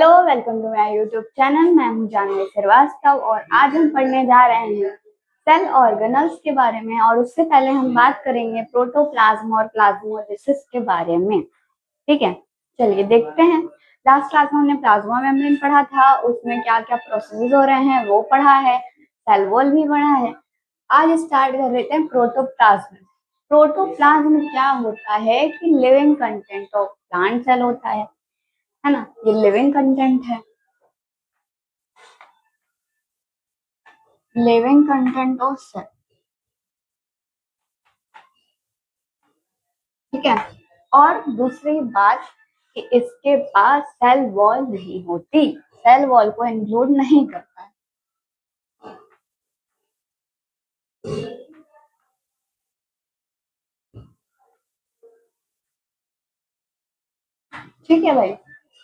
Hello, welcome to my YouTube channel. मैं हूं जानवी श्रीवास्तव और आज हम पढ़ने जा रहे हैं सेल ऑर्गेनल्स के बारे में। और उससे पहले हम बात करेंगे प्रोटोप्लाज्म और प्लाज्मोलिसिस के बारे में। ठीक है, चलिए देखते हैं। लास्ट क्लास में हमने प्लाज्मा मेम्ब्रेन पढ़ा था, उसमें क्या क्या प्रोसेसेस हो रहे हैं वो पढ़ा है, सेल वॉल भी पढ़ा है। आज स्टार्ट कर लेते हैं प्रोटोप्लाज्म। प्रोटोप्लाज्म क्या होता है कि living content of plant cell होता है ना। ये लिविंग कंटेंट है, लिविंग कंटेंट ऑफ सेल। ठीक है, और दूसरी बात कि इसके पास सेल वॉल नहीं होती, सेल वॉल को इंक्लूड नहीं करता है। ठीक है भाई,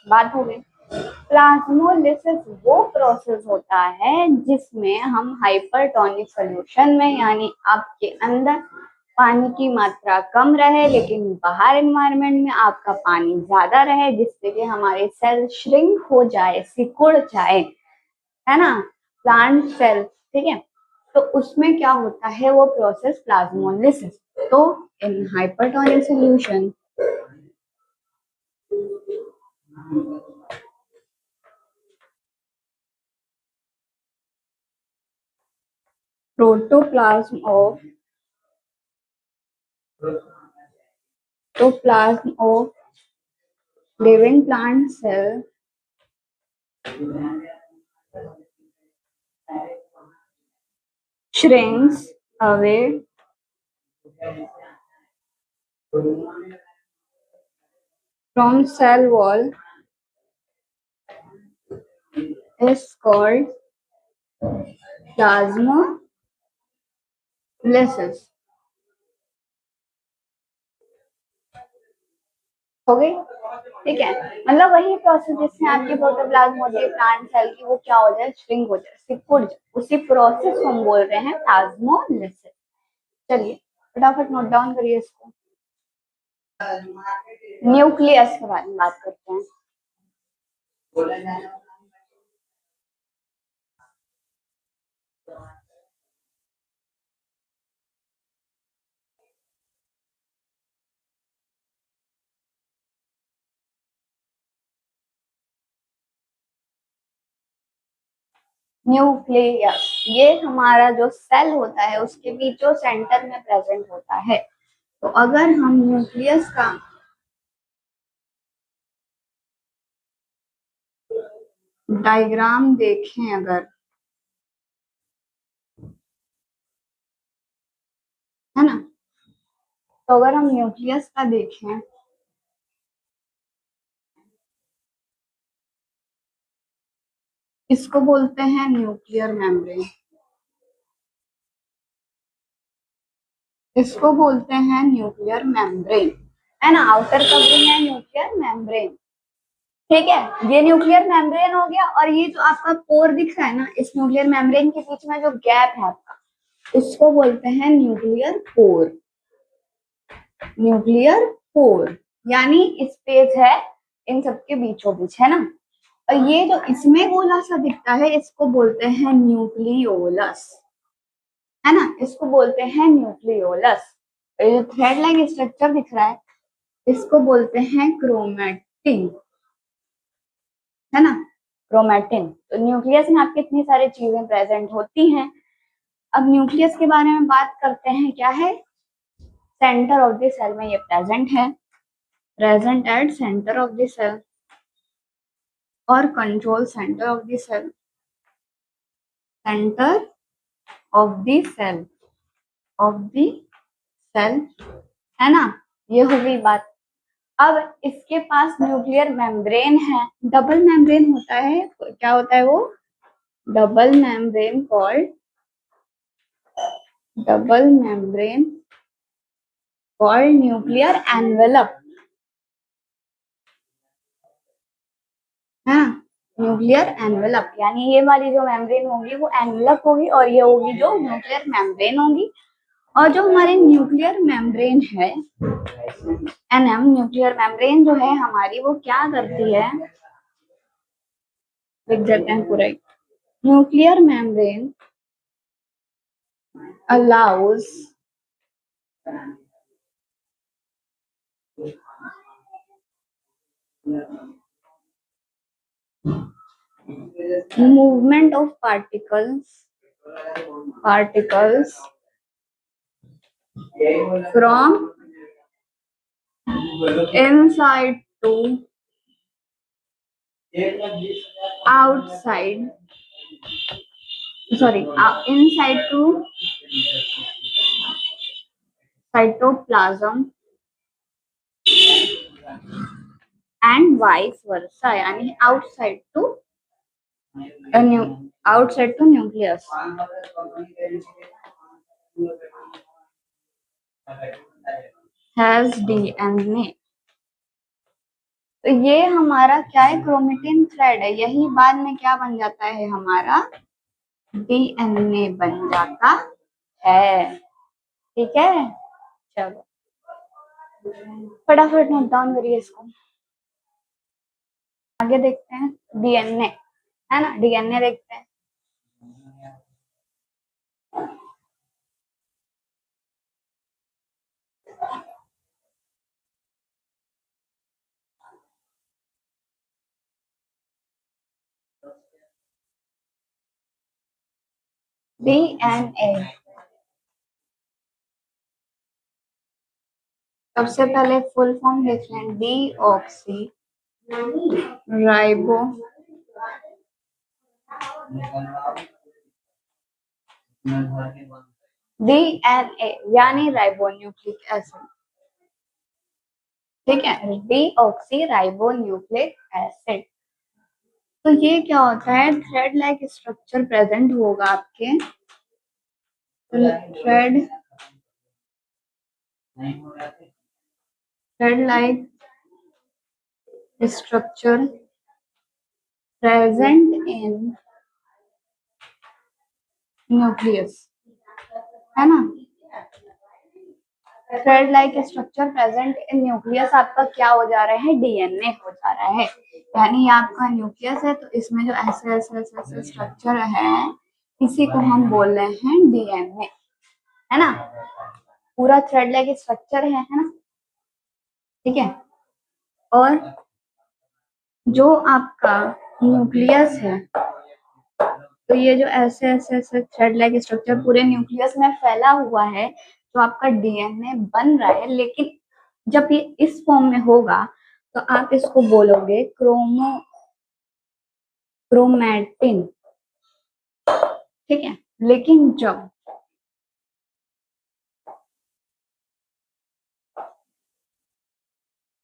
बात हो गई। प्लाज्मोलिसिस वो प्रोसेस होता है जिसमें हम हाइपरटोनिक सॉल्यूशन में, यानी आपके अंदर पानी की मात्रा कम रहे लेकिन बाहर एनवायरनमेंट में आपका पानी ज्यादा रहे, जिससे कि हमारे सेल श्रिंक हो जाए, सिकुड़ जाए, है ना, प्लांट सेल। ठीक है, तो उसमें क्या होता है वो प्रोसेस प्लाज्मोलिसिस। तो in hypertonic solution protoplasm of living plant cell shrinks away from cell wall is called plasmolysis। हो गई? ठीक है, मतलब वही प्रोसेस जिसमें आपकी प्रोटोप्लाज्म होती है प्लांट सेल की, वो क्या हो जाए, श्रिंक हो जाए, सिकुड़ जाए, उसी प्रोसेस को हम बोल रहे हैं प्लाज्मोलिसिस। चलिए फटाफट नोट डाउन करिए इसको। न्यूक्लियस के बारे में बात करते हैं। न्यूक्लियस ये हमारा जो सेल होता है उसके बीचों सेंटर में प्रेजेंट होता है। तो अगर हम न्यूक्लियस का डायग्राम देखें अगर, है ना, तो अगर हम न्यूक्लियस का देखें, इसको बोलते हैं न्यूक्लियर मेम्ब्रेन, इसको बोलते हैं न्यूक्लियर मेम्ब्रेन, है ना। आउटर कवरिंग है न्यूक्लियर मेम्ब्रेन। ठीक है, ये न्यूक्लियर मेम्ब्रेन हो गया। और ये जो आपका पोर दिख रहा है ना, इस न्यूक्लियर मेम्ब्रेन के बीच में जो गैप है आपका, उसको बोलते हैं न्यूक्लियर पोर। न्यूक्लियर पोर यानी स्पेस है इन सबके बीचों बीच, है ना। और ये जो इसमें गोला सा दिखता है इसको बोलते हैं न्यूक्लियोलस, है ना, इसको बोलते हैं न्यूक्लियोलस। ये जो थ्रेड लाइक स्ट्रक्चर दिख रहा है इसको बोलते हैं क्रोमैटिन, है ना, क्रोमैटिन। तो न्यूक्लियस में आपकी इतनी सारी चीजें प्रेजेंट होती हैं। अब न्यूक्लियस के बारे में बात करते हैं, क्या है, सेंटर ऑफ द सेल में ये प्रेजेंट है, present at centre of the cell और control centre of the cell, centre of the cell, of the cell, है ना। ये हो गई बात। अब इसके पास न्यूक्लियर मेम्ब्रेन है, डबल मेम्ब्रेन होता है, क्या होता है वो, double membrane called, double membrane called nuclear envelope, हाँ, न्यूक्लियर एनवेलप। यानी ये वाली जो मेम्ब्रेन होगी वो एनवेलप होगी और ये होगी जो न्यूक्लियर मेम्ब्रेन होगी। और जो हमारी न्यूक्लियर मेम्ब्रेन है, एनएम, न्यूक्लियर मेम्ब्रेन जो है हमारी, वो क्या करती है, लिख देते हैं पूरा ही। Nuclear membrane allows movement of particles from inside to outside, inside to cytoplasm and vice versa, यानी outside to nucleus. Has DNA. तो ये हमारा क्या है, क्रोमेटिन थ्रेड है, यही बाद में क्या बन जाता है, हमारा डीएनए बन जाता है। ठीक है, चलो फटाफट नोट डाउन करिए इसको। आगे देखते हैं डीएनए, है ना, डीएनए देखते हैं। डीएनए सबसे पहले फुल फॉर्म देख लें, डीऑक्सी राइबो डीएनए यानी राइबोन्यूक्लिक एसिड। ठीक है, डीऑक्सी राइबोन्यूक्लिक एसिड। तो ये क्या होता है, थ्रेड लाइक स्ट्रक्चर प्रेजेंट होगा आपके, thread like structure present in nucleus, है ना। Thread like structure present in nucleus आपका क्या हो जा रहा है, डीएनए हो जा रहा है। यानी आपका न्यूक्लियस है, तो इसमें जो ऐसे ऐसे ऐसे ऐसे स्ट्रक्चर है, इसी को हम बोल रहे हैं डीएनए, है ना। पूरा थ्रेड लाइक स्ट्रक्चर है ना। ठीक है, और जो आपका न्यूक्लियस है, तो ये जो ऐसे ऐसे ऐसे थ्रेड लाइक स्ट्रक्चर पूरे न्यूक्लियस में फैला हुआ है, जो आपका डीएनए बन रहा है, लेकिन जब ये इस फॉर्म में होगा तो आप इसको बोलोगे क्रोमैटिन। ठीक है, लेकिन जब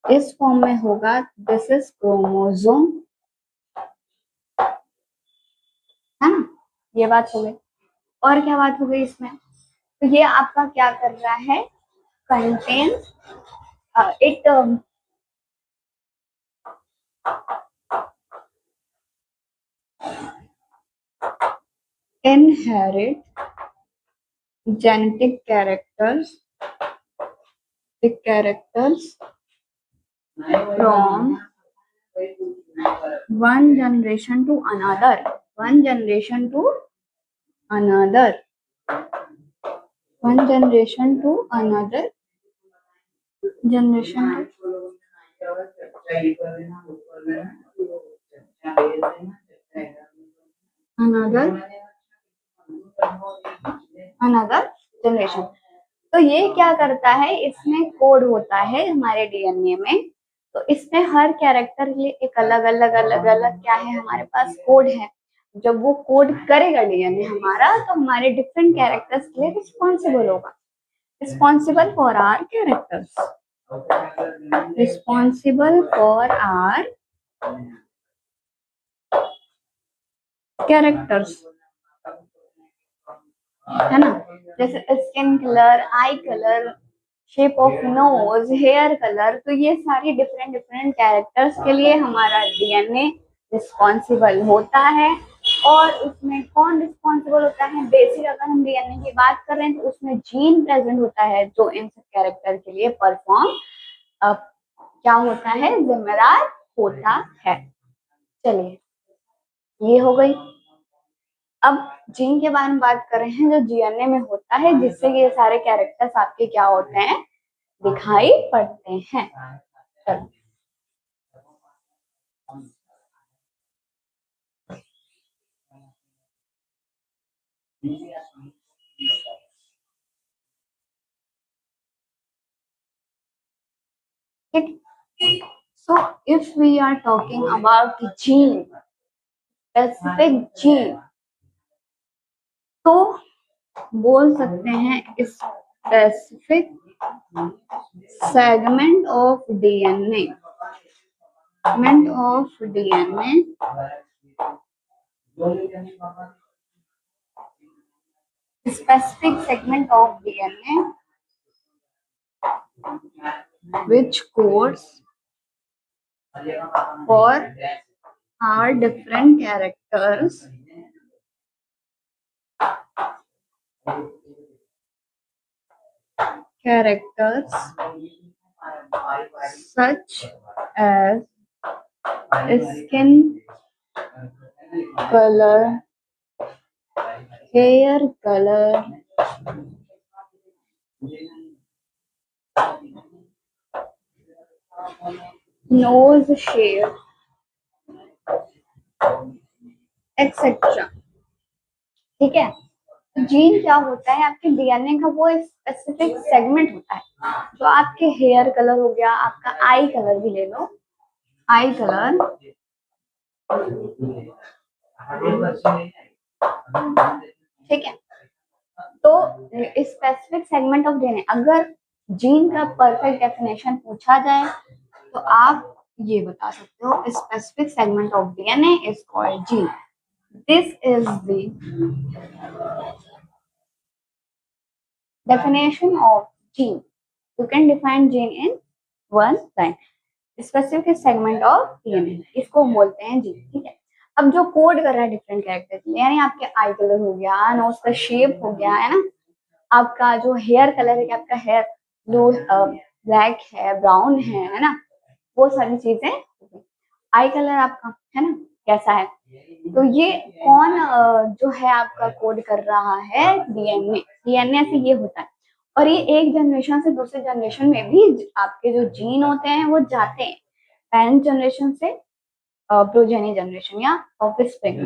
इस फॉर्म में होगा, दिस इज क्रोमोसोम, है ना। ये बात हो गई। और क्या बात हो गई इसमें, तो ये आपका क्या कर रहा है, contains it inherit genetic characters from one generation to another, one generation to another, one generation to another generation to another generation. तो ये क्या करता है, इसमें कोड होता है हमारे डीएनए में, तो इसमें हर कैरेक्टर के लिए एक अलग अलग अलग अलग क्या है, हमारे पास कोड है। जब वो कोड करेगा डीएनए हमारा, तो हमारे डिफरेंट कैरेक्टर्स के लिए रिस्पॉन्सिबल होगा, responsible for our characters, responsible for our characters, है ना। जैसे skin colour, eye colour, shape of nose, hair colour, तो ये सारी डिफरेंट डिफरेंट कैरेक्टर्स के लिए हमारा डीएनए रिस्पॉन्सिबल होता है। और उसमें कौन रिस्पॉन्सिबल होता है, बेसिक अगर हम डीएनए की बात कर रहे हैं, तो उसमें जीन प्रेजेंट होता है, जो इन सब कैरेक्टर के लिए परफॉर्म क्या होता है, जिम्मेदार होता है। चलिए ये हो गई। अब जीन के बारे में बात कर रहे हैं, जो जीएनए में होता है, जिससे ये सारे कैरेक्टर्स आपके क्या होते हैं, दिखाई पड़ते हैं। चलो ठीक। So if we are talking about the gene, specific gene, तो बोल सकते हैं specific segment of DNA, segment of DNA, specific segment of DNA which codes for our different characters such as skin color, hair color, nose shape, etcetera. ठीक है, gene क्या होता है, आपके डीएनए का वो स्पेसिफिक सेगमेंट होता है, जो आपके हेयर कलर हो गया, आपका आई कलर भी ले लो, आई कलर, ठीक है। तो स्पेसिफिक सेगमेंट ऑफ डीएनए, अगर जीन का परफेक्ट डेफिनेशन पूछा जाए तो आप ये बता सकते हो, specific segment of DNA is called gene. This is the definition of gene. You can define gene in one line. Specific segment of DNA, इसको बोलते हैं जीन। ठीक है, अब जो कोड कर रहा है डिफरेंट कैरेक्टर के लिए, यानी आपके आई कलर हो गया, नोज का शेप हो गया, है ना, आपका जो हेयर कलर है कि आपका हेयर ब्लू ब्लैक है, ब्राउन है ना, वो सारी चीजें। आई कलर आपका है ना कैसा है, तो ये कौन जो है आपका कोड कर रहा है, डीएनए। डीएनए से ये होता है, और ये एक जनरेशन से दूसरे जनरेशन में भी आपके जो जीन होते हैं वो जाते हैं, पेरेंट जनरेशन से प्रोजेनी जनरेशन या ऑफस्प्रिंग,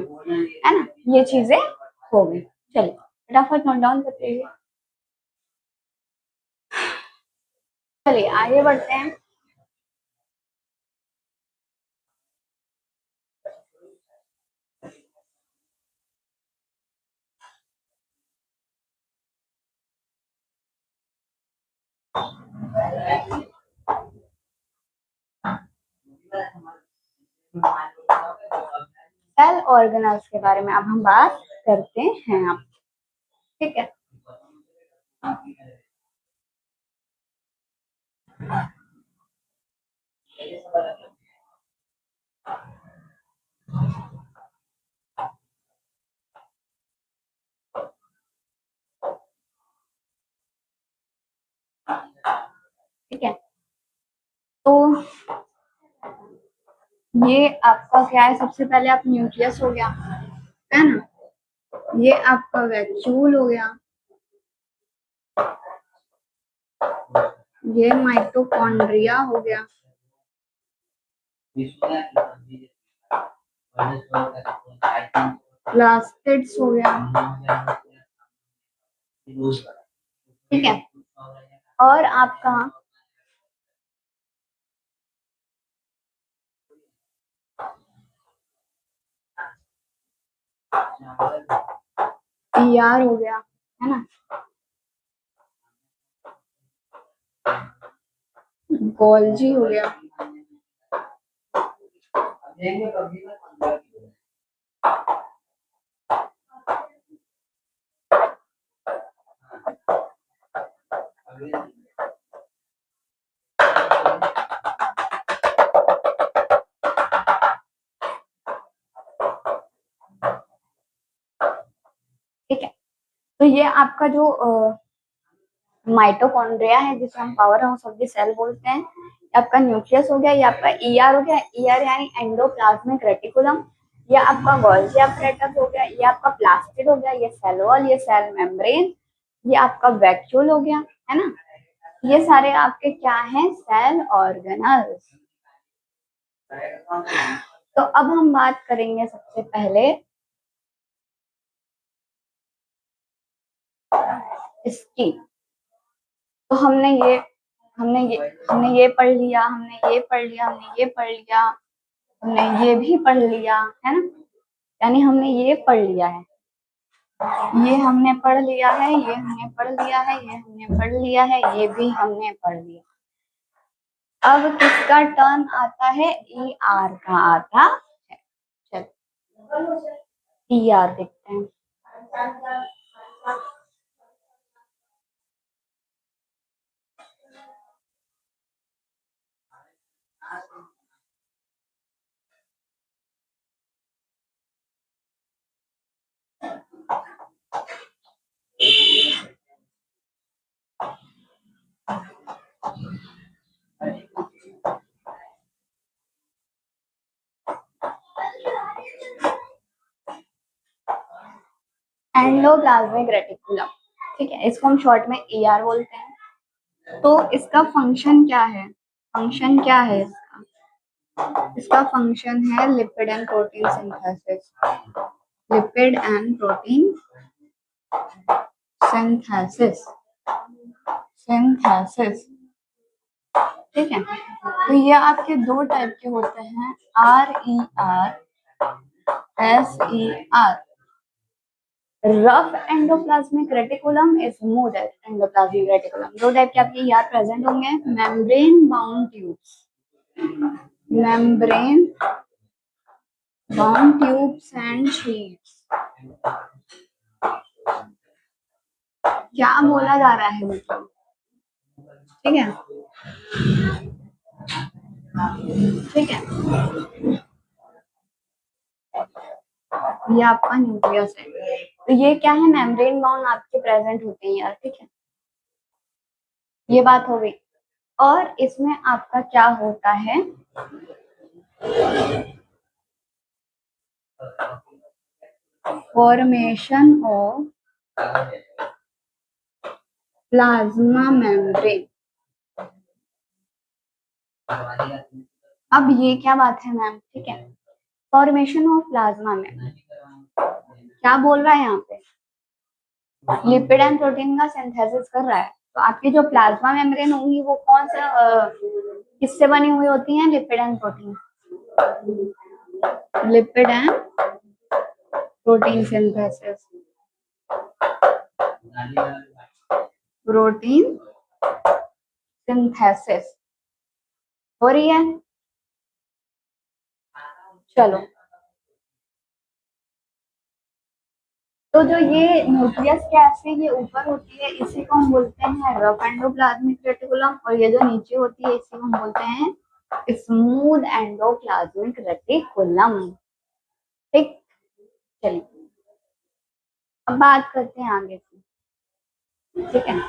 है ना, ये चीजें हो गई। चलिए फटाफट नोट डाउन करते हैं। चलिए आगे बढ़ते हैं। सेल ऑर्गेनल्स के बारे में अब हम बात करते हैं आप, ठीक है। ठीक है, तो ये आपका क्या है, सबसे पहले आप न्यूक्लियस हो गया, है ना, ये आपका वैक्यूल हो गया, ये माइटोकॉन्ड्रिया हो गया, प्लास्टिड्स हो गया, ठीक है, और आपका पीआर हो गया, है ना, गोल्जी हो गया, ठीक है। तो ये आपका जो माइटोकॉन्ड्रिया है, जिसे हम power house of the cell बोलते हैं, आपका न्यूक्लियस हो गया, ये आपका ईआर हो गया, ईआर यानी एंडोप्लाज्मिक रेटिकुलम, ये आपका गोल्गी apparatus हो गया, ये आपका प्लास्टिड हो गया, ये सेल वॉल, ये सेल मेम्ब्रेन, ये आपका वैक्यूल हो गया, है ना। ये सारे आपके क्या हैं, सेल ऑर्गेनल्स। तो अब हम बात करेंगे सबसे पहले इसकी। तो हमने ये पढ़ लिया, हमने ये पढ़ लिया, हमने ये पढ़ लिया, हमने ये भी पढ़ लिया, है ना। यानी हमने ये पढ़ लिया है, ये हमने पढ़ लिया है, ये हमने पढ़ लिया है, ये हमने पढ़ लिया है, ये भी हमने पढ़ लिया। अब किसका टर्न आता है, ई आर का आता है। चलो ई आर देखते हैं। एंडोप्लाज्मिक रेटिकुलम, ठीक है, इसको हम शॉर्ट में ER बोलते हैं। तो इसका फंक्शन क्या है, फंक्शन क्या है इसका फंक्शन है lipid and protein synthesis, lipid and protein synthesis, synthesis, ठीक है। तो ये आपके दो टाइप के होते हैं, RER, SER। Rough endoplasmic reticulum, smooth endoplasmic reticulum. दो टाइप के आपके यार प्रेजेंट होंगे। Membrane bound tubes, membrane bound tubes and sheets. क्या बोला जा रहा है मतलब, ठीक है, ठीक है। ये आपका न्यूक्लियस है। तो ये क्या है, मेम्ब्रेन बाउंड आपके प्रेजेंट होते हैं यार, ठीक है। ये बात हो गई। और इसमें आपका क्या होता है, फॉर्मेशन ऑफ प्लाज्मा मेम्ब्रेन। अब ये क्या बात है मैम, ठीक है, फॉर्मेशन ऑफ प्लाज्मा में क्या बोल रहा है यहाँ पे, लिपिड एंड प्रोटीन का सिंथेसिस कर रहा है। तो आपकी जो प्लाज्मा मेम्ब्रेन होंगी वो कौन सा किससे बनी हुई होती हैं, lipid and protein, lipid and protein synthesis, protein synthesis हो रही है। चलो, तो जो ये न्यूक्लियस गैस है ये ऊपर होती है, इसी को हम बोलते हैं रफ एंडोप्लाज्मिक रेटिकुलम। और ये जो नीचे होती है इसी को हम बोलते हैं स्मूथ एंडोप्लाज्मिक रेटिकुलम, ठीक। चलिए अब बात करते हैं आगे की, ठीक है।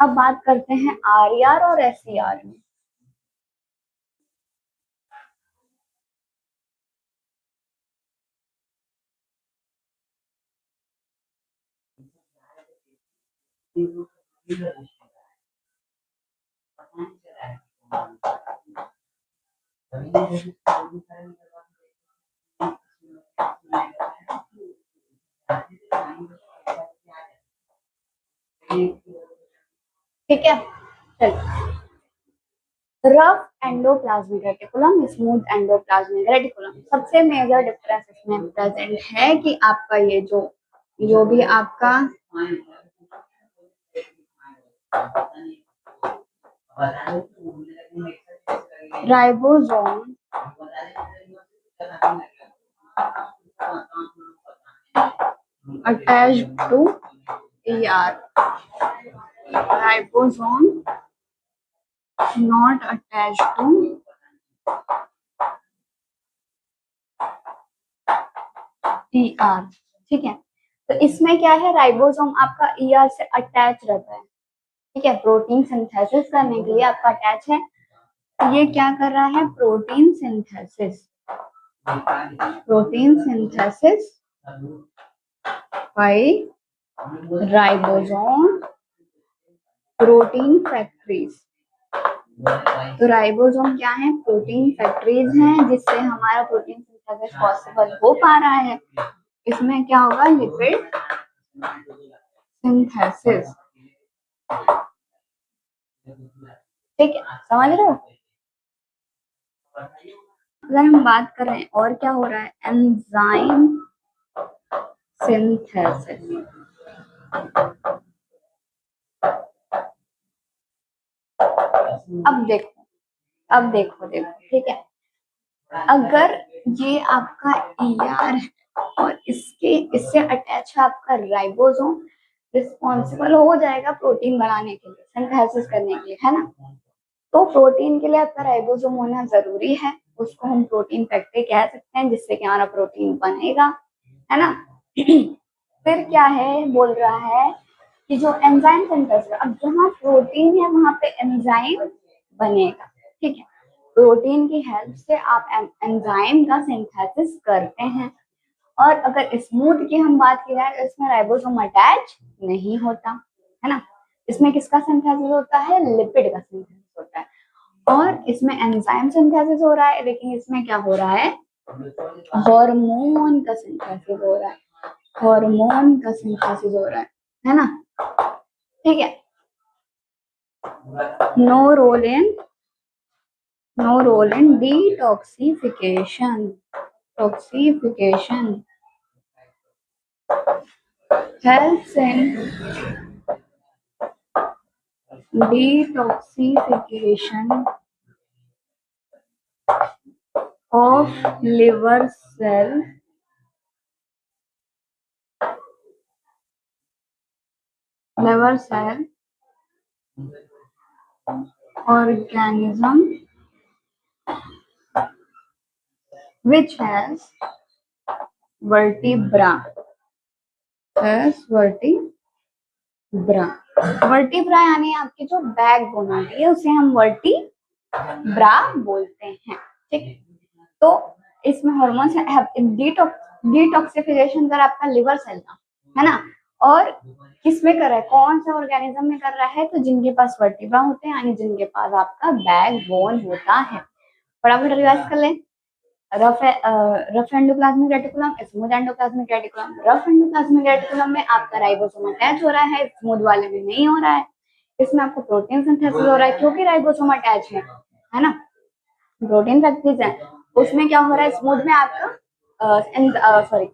अब बात करते हैं RER और SER में। ठीक है, चलिए। Rough endoplasmic reticulum, smooth endoplasmic reticulum. सबसे मेजर डिफरेंस इसमें प्रेजेंट है कि आपका ये जो भी आपका ribosome attached to ER, ribosome not attached to ER, ठीक है। तो इसमें क्या है, राइबोसोम आपका ER से अटैच रहता है, ठीक है, प्रोटीन सिंथेसिस करने के लिए आपका अटैच है। तो ये क्या कर रहा है, protein synthesis, protein synthesis by ribosome protein factories. तो राइबोसोम क्या है? प्रोटीन फैक्ट्रीज हैं जिससे हमारा प्रोटीन सिंथेसिस पॉसिबल हो पा रहा है। इसमें क्या होगा? Lipid synthesis. ठीक है, समझ रहे हो? अगर हम बात कर रहे हैं और क्या हो रहा है, एंजाइम सिंथेसिस। अब देखो ठीक है, अगर ये आपका ER है और इससे अटैच है आपका राइबोसोम, रिस्पॉन्सिबल हो जाएगा प्रोटीन बनाने के लिए, सिंथेसिस करने के लिए, है ना। तो प्रोटीन के लिए आपका राइबोसोम होना जरूरी है, उसको हम प्रोटीन फैक्ट्री कह सकते हैं, जिससे कि हमारा प्रोटीन बनेगा, है ना। फिर क्या है, बोल रहा है कि जो एंजाइम सिंथेसिस, अब जहाँ प्रोटीन है वहां पे एंजाइम बनेगा, ठीक है। प्रोटीन की हेल्प से आप एंजाइम का सिंथेसिस करते हैं। और अगर स्मूथ की हम बात की जाए तो इसमें राइबोसोम अटैच नहीं होता, है ना। इसमें किसका सिंथेसिस होता है? लिपिड का सिंथेसिस होता है। और इसमें एंजाइम सिंथेसिस हो रहा है, लेकिन इसमें क्या हो रहा है? हार्मोन का सिंथेसिस हो रहा है, हार्मोन का सिंथेसिस हो रहा है ना। ठीक है, no role in detoxification. Toxification helps in detoxification of liver cell organism which has vertebra. Vertebra यानी आपकी जो बैकबोन होती है उसे हम वर्टिब्रा बोलते हैं, ठीक। तो इसमें हॉर्मोन्स डिटॉक्सिफिकेशन कर आपका लिवर सेल का, है ना। और किसमें कर रहा है? कौन सा ऑर्गेनिज्म में कर रहा है? तो जिनके पास वर्टिब्रा होते हैं, यानी जिनके पास आपका बैकबोन होता है। फटाफट रिवाइज कर ले। Rough endoplasmic reticulum, smooth endoplasmic reticulum. Rough endoplasmic reticulum में आपका राइबोसोम अटैच हो रहा है, स्मूथ वाले में नहीं हो रहा है। इसमें आपको प्रोटीन सिंथेसिस हो रहा है क्योंकि राइबोसोम अटैच है ना। प्रोटीन फैक्ट्रीज है, उसमें क्या हो रहा है? स्मूथ में आपका सॉरी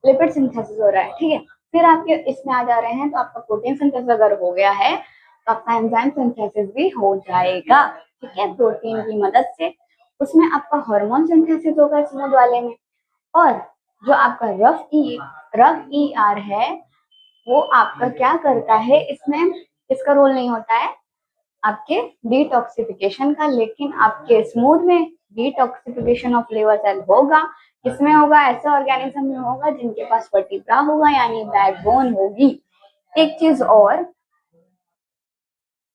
लिपिड सिंथेसिस हो रहा है, ठीक है। फिर आपके इसमें आ जा रहे हैं, तो आपका प्रोटीन सिंथेसिस अगर हो गया है तो आपका एंजाइम सिंथेसिस भी हो जाएगा, ठीक है, प्रोटीन की मदद से। उसमें आपका हार्मोन सिंथेसिस होगा स्मूथ वाले में। और जो आपका रफ ई आर है वो आपका क्या करता है? इसमें इसका रोल नहीं होता है आपके डिटॉक्सिफिकेशन का, लेकिन आपके स्मूथ में डिटॉक्सिफिकेशन ऑफ लिवर सेल होगा। किसमें होगा? ऐसे ऑर्गेनिज्म में होगा जिनके पास वर्टिब्रा होगा, यानी बैकबोन होगी। एक चीज और,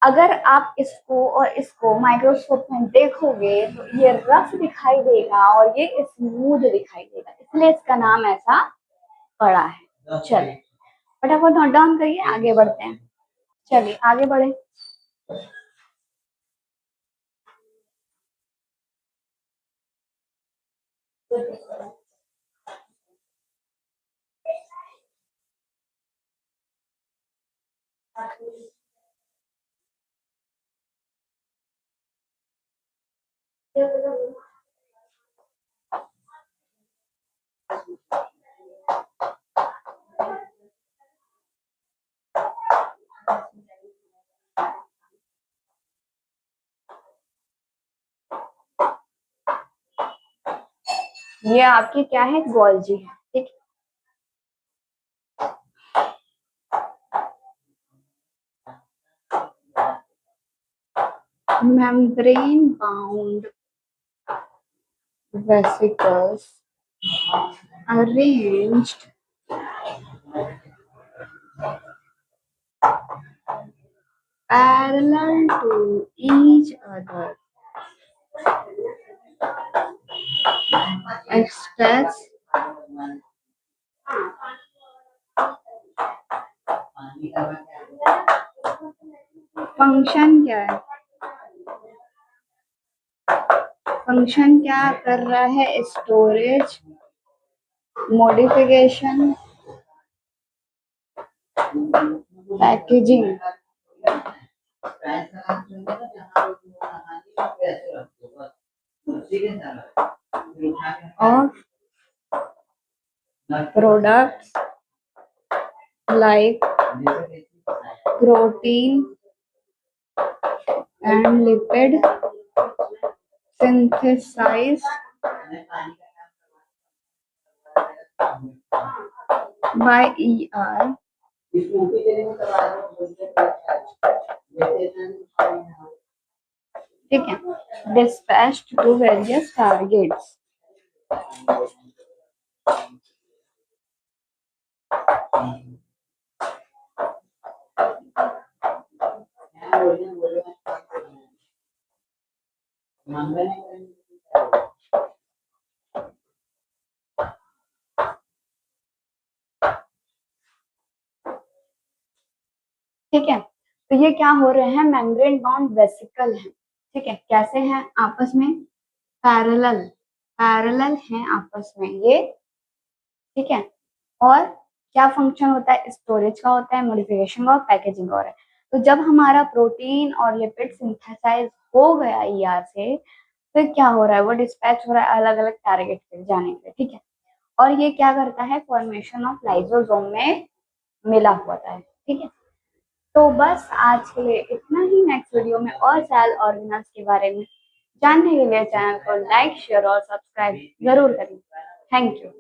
अगर आप इसको और इसको माइक्रोस्कोप में देखोगे तो ये रफ दिखाई देगा और ये स्मूथ दिखाई देगा, इसलिए इसका नाम ऐसा पड़ा है। चलिए फटाफट नोट डाउन करिए, आगे बढ़ते हैं। चलिए आगे बढ़े। ये आपकी क्या है? गोल्जी है, ठीक। Membrane bound vesicles arranged parallel to each other express function क्या है, फंक्शन क्या कर रहा है, storage, modification, packaging of products like protein and lipid synthesized by ER ठीक है, dispatched to various targets। ठीक है, तो ये क्या हो रहे हैं, मेम्ब्रेन बाउंड वेसिकल है। ठीक है, कैसे हैं आपस में, पैरेलल, पैरेलल हैं आपस में ये। ठीक है, और क्या फंक्शन होता है, स्टोरेज का होता है, मॉडिफिकेशन का और पैकेजिंग का हो रहा है। तो जब हमारा प्रोटीन और लिपिड सिंथेसाइज हो गया ईआर से, फिर क्या हो रहा है, वो डिस्पैच हो रहा है अलग अलग टारगेट पे जाने के लिए। ठीक है, और ये क्या करता है, फॉर्मेशन ऑफ लाइसोसोम में मिला होता है। ठीक है, तो बस आज के लिए इतना ही। नेक्स्ट वीडियो में और सेल ऑर्गेनल्स के बारे में जानने के लिए चैनल को लाइक, शेयर और सब्सक्राइब जरूर करें। Thank you.